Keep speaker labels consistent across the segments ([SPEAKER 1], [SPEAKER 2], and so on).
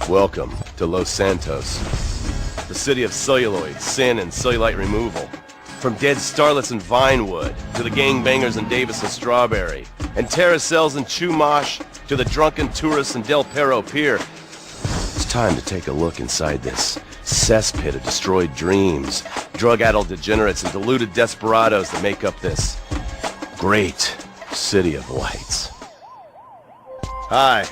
[SPEAKER 1] Welcome to Los Santos, the city of celluloid, sin, and cellulite removal. From dead starlets in Vinewood, to the gangbangers in Davis and Strawberry, and terracels in Chumash, to the drunken tourists in Del Perro Pier. It's time to take a look inside this cesspit of destroyed dreams, drug-addled degenerates, and deluded desperados that make up this great city of lights. Hi.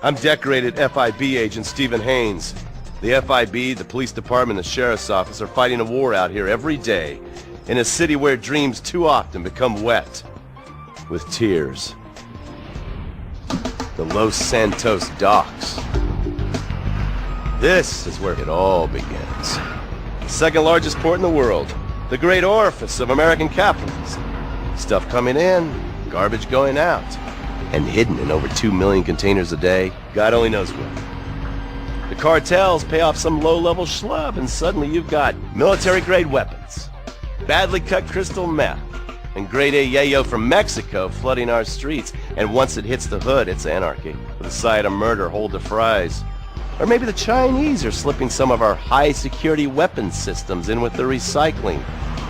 [SPEAKER 1] I'm decorated FIB agent Stephen Haynes. The FIB, the police department, and the sheriff's office are fighting a war out here every day in a city where dreams too often become wet with tears. The Los Santos docks. This is where it all begins. The second largest port in the world. The great orifice of American capitalism. Stuff coming in, garbage going out. And hidden in over 2 million containers a day, God only knows where. The cartels pay off some low-level schlub, and suddenly you've got military-grade weapons, badly cut crystal meth, and grade A yayo from Mexico flooding our streets. And once it hits the hood, it's anarchy, with a side of murder hold to fries. Or maybe the Chinese are slipping some of our high-security weapons systems in with the recycling,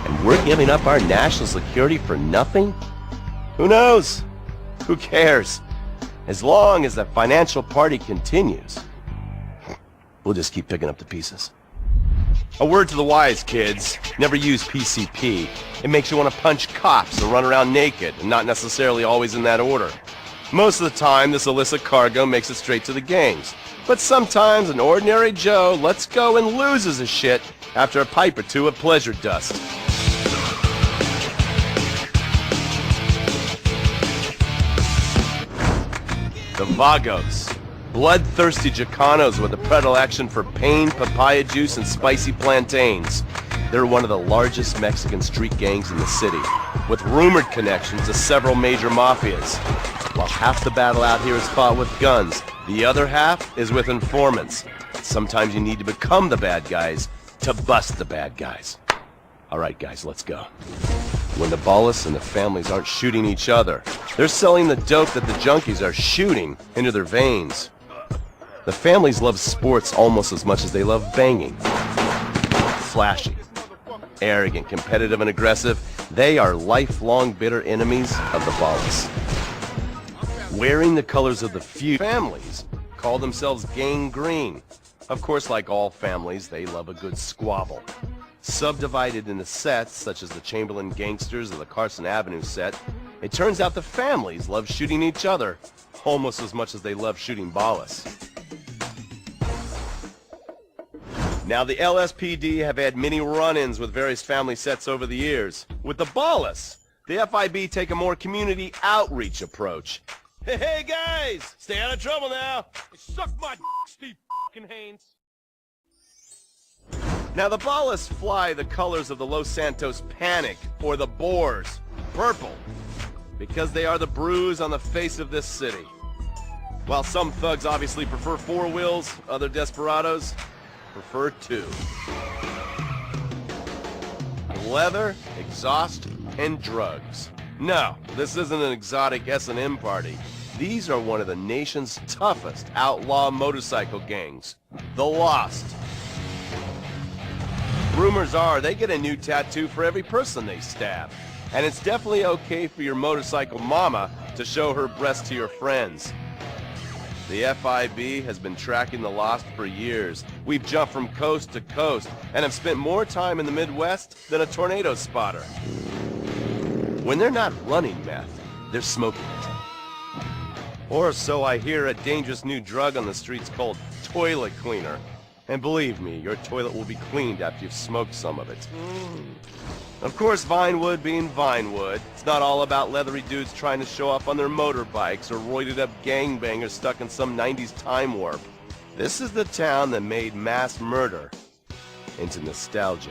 [SPEAKER 1] and we're giving up our national security for nothing? Who knows? Who cares? As long as the financial party continues, we'll just keep picking up the pieces. A word to the wise, kids. Never use PCP. It makes you want to punch cops and run around naked, and not necessarily always in that order. Most of the time, this illicit cargo makes it straight to the gangs. But sometimes an ordinary Joe lets go and loses his shit after a pipe or two of pleasure dust. The Vagos, bloodthirsty Chicanos with a predilection for pain, papaya juice, and spicy plantains. They're one of the largest Mexican street gangs in the city, with rumored connections to several major mafias. While half the battle out here is fought with guns, the other half is with informants. Sometimes you need to become the bad guys to bust the bad guys. All right, guys, let's go. When the Ballas and the families aren't shooting each other, they're selling the dope that the junkies are shooting into their veins. The families love sports almost as much as they love banging. Flashy, arrogant, competitive, and aggressive, they are lifelong bitter enemies of the Ballas. Wearing the colors of the few families call themselves Gang Green. Of course, like all families, they love a good squabble. Subdivided into sets, such as the Chamberlain Gangsters or the Carson Avenue set, it turns out the families love shooting each other almost as much as they love shooting Ballas. Now, the LSPD have had many run-ins with various family sets over the years. With the Ballas, the FIB take a more community outreach approach. Hey guys, stay out of trouble now.
[SPEAKER 2] Suck my Steve Haynes.
[SPEAKER 1] Now, the Ballas fly the colors of the Los Santos Panic, or the Boers, purple, because they are the bruise on the face of this city. While some thugs obviously prefer 4 wheels, other desperados prefer 2. Leather, exhaust, and drugs. No, this isn't an exotic S&M party. These are one of the nation's toughest outlaw motorcycle gangs, the Lost. Rumors are they get a new tattoo for every person they stab. And it's definitely okay for your motorcycle mama to show her breast to your friends. The FIB has been tracking the Lost for years. We've jumped from coast to coast and have spent more time in the Midwest than a tornado spotter. When they're not running meth, they're smoking it. Or so I hear, a dangerous new drug on the streets called toilet cleaner. And believe me, your toilet will be cleaned after you've smoked some of it. Of course, Vinewood being Vinewood, it's not all about leathery dudes trying to show off on their motorbikes or roided-up gangbangers stuck in some 90s time warp. This is the town that made mass murder into nostalgia.